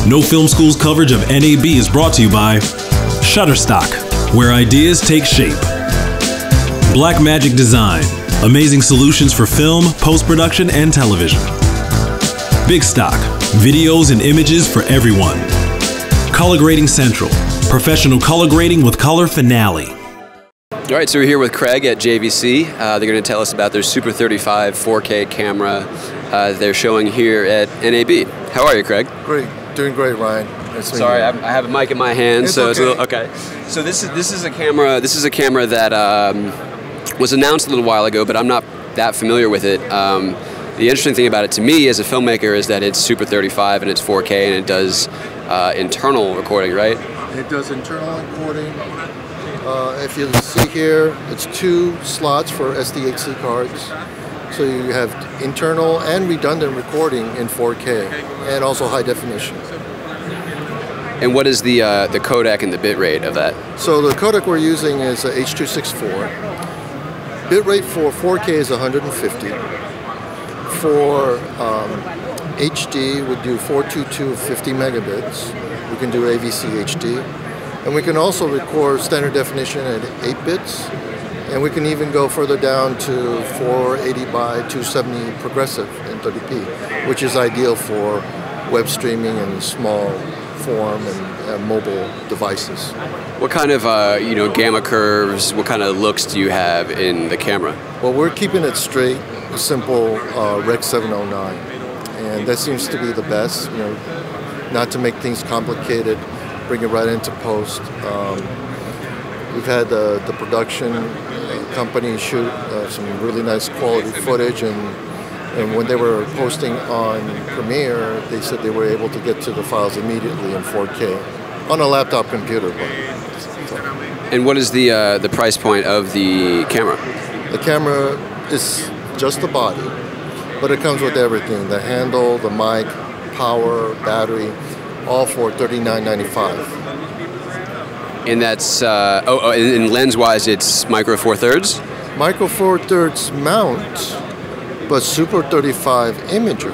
No Film School's coverage of NAB is brought to you by Shutterstock, where ideas take shape. Blackmagic Design, amazing solutions for film, post-production, and television. Big Stock, videos and images for everyone. Color Grading Central, professional color grading with Color Finale. All right, so we're here with Craig at JVC. They're going to tell us about their Super 35 4K camera they're showing here at NAB. How are you, Craig? Great, doing great, Ryan. Sorry, I have a mic in my hand, so okay. It's a little okay. So this is a camera. This is a camera that was announced a little while ago, but I'm not that familiar with it. The interesting thing about it to me as a filmmaker is that it's Super 35 and it's 4K and it does internal recording, right? It does internal recording. If you see here, it's 2 slots for SDHC cards. So you have internal and redundant recording in 4K and also high definition. And what is the codec and the bit rate of that? So the codec we're using is a H.264. Bit rate for 4K is 150. For HD, we do 422 50 megabits. We can do AVC HD. And we can also record standard definition at 8 bits. And we can even go further down to 480 by 270 progressive in 30p, which is ideal for web streaming and small form and mobile devices. What kind of gamma curves, what kind of looks do you have in the camera? Well, we're keeping it straight, simple Rec 709, and that seems to be the best. Not to make things complicated, bring it right into post. We've had the production company shoot some really nice quality footage, and when they were posting on Premiere, they said they were able to get to the files immediately in 4K on a laptop computer. And what is the price point of the camera? The camera is just the body, but it comes with everything: the handle, the mic, power, battery, all for $39.95. And that's and lens-wise, it's micro 4/3. Micro 4/3 mount, but Super 35 imager.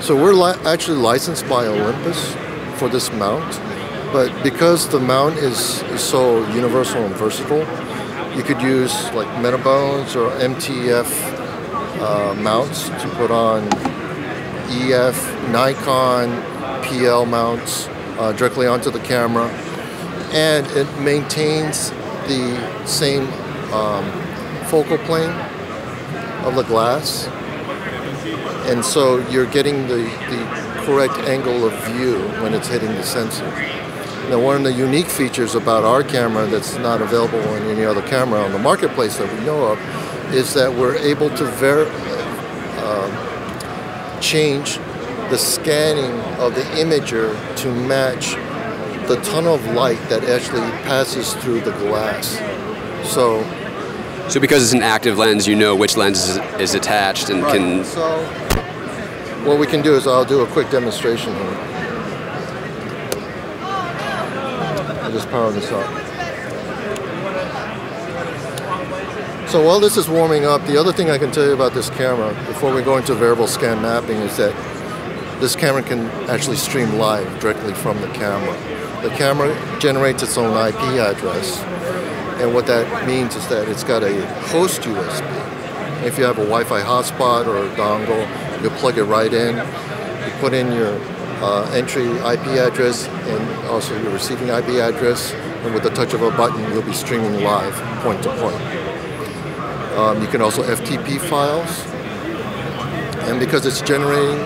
So we're actually licensed by Olympus for this mount, but because the mount is so universal and versatile, you could use like Metabones or MTF mounts to put on EF, Nikon, PL mounts directly onto the camera, and it maintains the same focal plane of the glass, and so you're getting the correct angle of view when it's hitting the sensor. Now, one of the unique features about our camera that's not available on any other camera on the marketplace that we know of is that we're able to change the scanning of the imager to match the tunnel of light that actually passes through the glass. So because it's an active lens, you know which lens is attached and right. can... So what we can do is I'll do a quick demonstration here. I'll just power this up. So while this is warming up, the other thing I can tell you about this camera, before we go into variable scan mapping, is that this camera can actually stream live directly from the camera. The camera generates its own IP address, and what that means is that it's got a host USB. If you have a Wi-Fi hotspot or a dongle, you plug it right in, you put in your entry IP address and also your receiving IP address, and with the touch of a button, you'll be streaming live, point to point. You can also FTP files, and because it's generating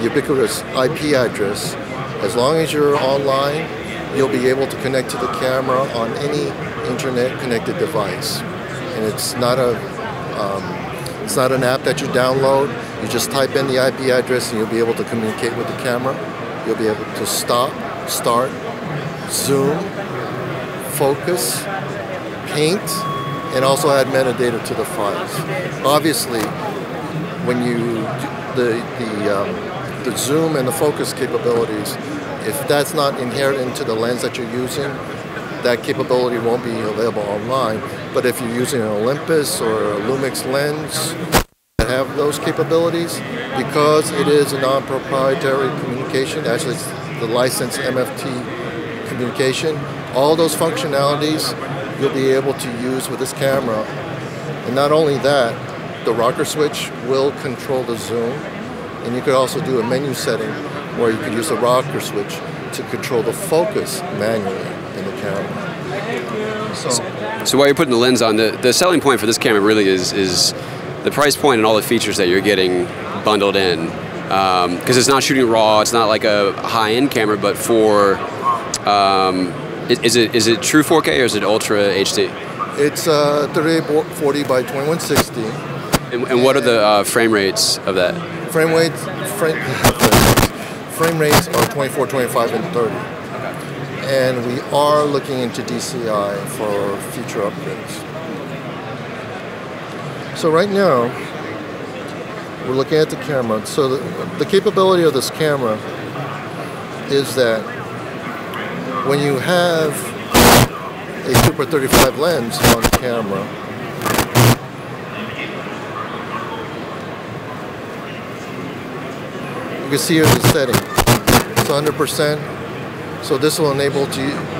ubiquitous IP address, as long as you're online, you'll be able to connect to the camera on any internet-connected device. And it's not an app that you download. You just type in the IP address and you'll be able to communicate with the camera. You'll be able to stop, start, zoom, focus, paint, and also add metadata to the files. Obviously, when you do the zoom and the focus capabilities, if that's not inherent into the lens that you're using, that capability won't be available online. But if you're using an Olympus or a Lumix lens that that have those capabilities. Because it is a non-proprietary communication, actually it's the licensed MFT communication, all those functionalities you'll be able to use with this camera. And not only that, the rocker switch will control the zoom, and you could also do a menu setting where you could use the rocker switch to control the focus manually in the camera. So while you're putting the lens on, the selling point for this camera really is the price point and all the features that you're getting bundled in. Because it's not shooting RAW, it's not like a high-end camera, but for, is it true 4K or is it Ultra HD? It's 3840 by 2160. And what are the frame rates of that? Frame rates are 24, 25, and 30. And we are looking into DCI for future upgrades. So right now, we're looking at the camera. So the capability of this camera is that when you have a Super 35 lens on the camera, you can see here the setting. It's 100%. So this will enable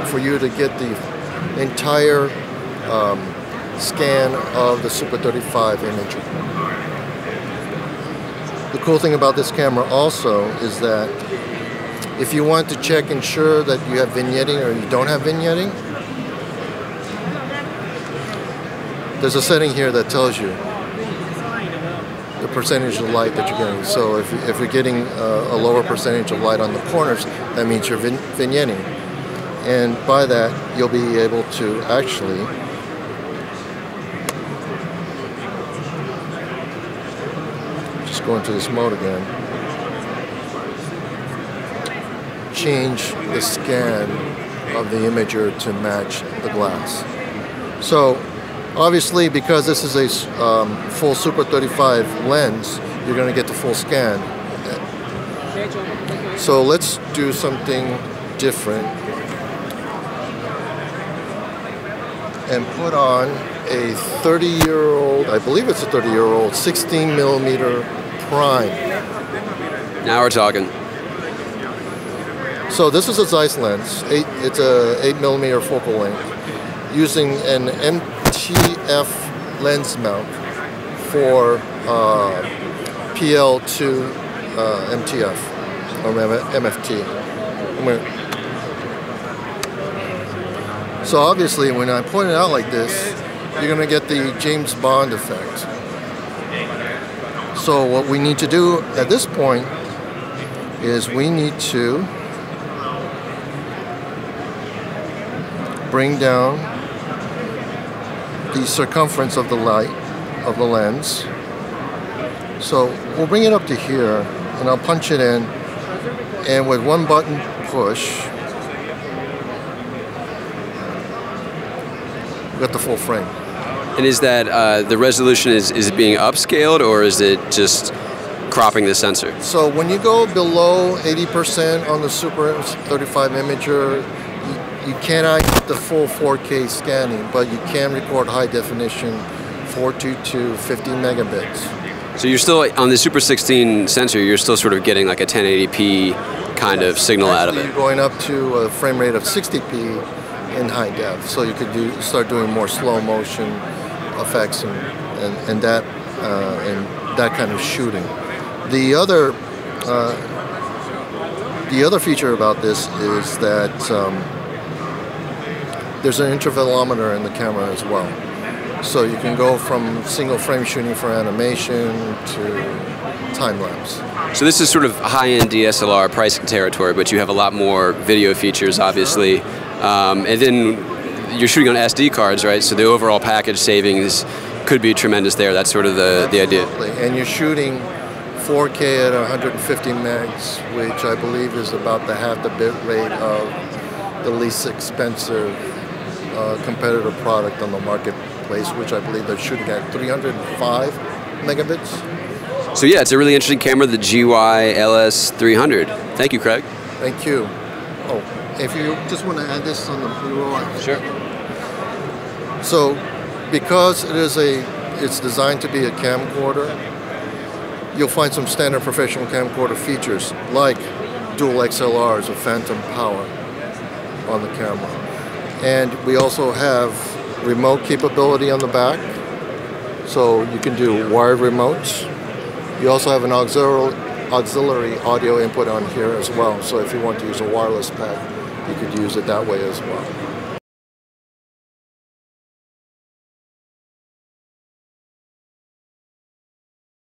for you to get the entire scan of the Super 35 imagery. The cool thing about this camera also is that if you want to check and ensure that you have vignetting or you don't have vignetting, there's a setting here that tells you the percentage of light that you're getting. So if you're getting a lower percentage of light on the corners, that means you're vignetting. And by that, you'll be able to actually just go into this mode again, change the scan of the imager to match the glass. So obviously, because this is a full Super 35 lens, you're going to get the full scan. So let's do something different and put on a 30-year-old, I believe it's a 30-year-old, 16mm prime. Now we're talking. So this is a Zeiss lens. It's a 8mm focal length using an MTF lens mount for PL2 MTF or MFT. So obviously when I point it out like this, you're going to get the James Bond effect. So what we need to do at this point is we need to bring down the circumference of the light of the lens. So we'll bring it up to here and I'll punch it in, and with one button push we got the full frame. And is that the resolution is it being upscaled or is it just cropping the sensor? So when you go below 80% on the Super 35 imager, you cannot get the full 4K scanning, but you can record high definition 422 50 megabits. So you're still, on the Super 16 sensor, you're still sort of getting like a 1080p kind of signal out of it. You're going up to a frame rate of 60p in high def, so you could start doing more slow motion effects and that kind of shooting. The other feature about this is that there's an intervalometer in the camera as well. So you can go from single frame shooting for animation to time lapse. So this is sort of high-end DSLR pricing territory, but you have a lot more video features, obviously. And then you're shooting on SD cards, right? So the overall package savings could be tremendous there. That's sort of the idea. And you're shooting 4K at 150 megs, which I believe is about half the bit rate of the least expensive competitor product on the marketplace, which I believe they're shooting at 305 megabits. So yeah, it's a really interesting camera, the GY LS300. Thank you, Craig. Thank you. Oh, if you just want to add this on the pre-roll. Sure. So because it's designed to be a camcorder, you'll find some standard professional camcorder features like dual XLRs with phantom power on the camera. And we also have remote capability on the back, so you can do wired remotes. You also have an auxiliary audio input on here as well, so if you want to use a wireless pad, you could use it that way as well.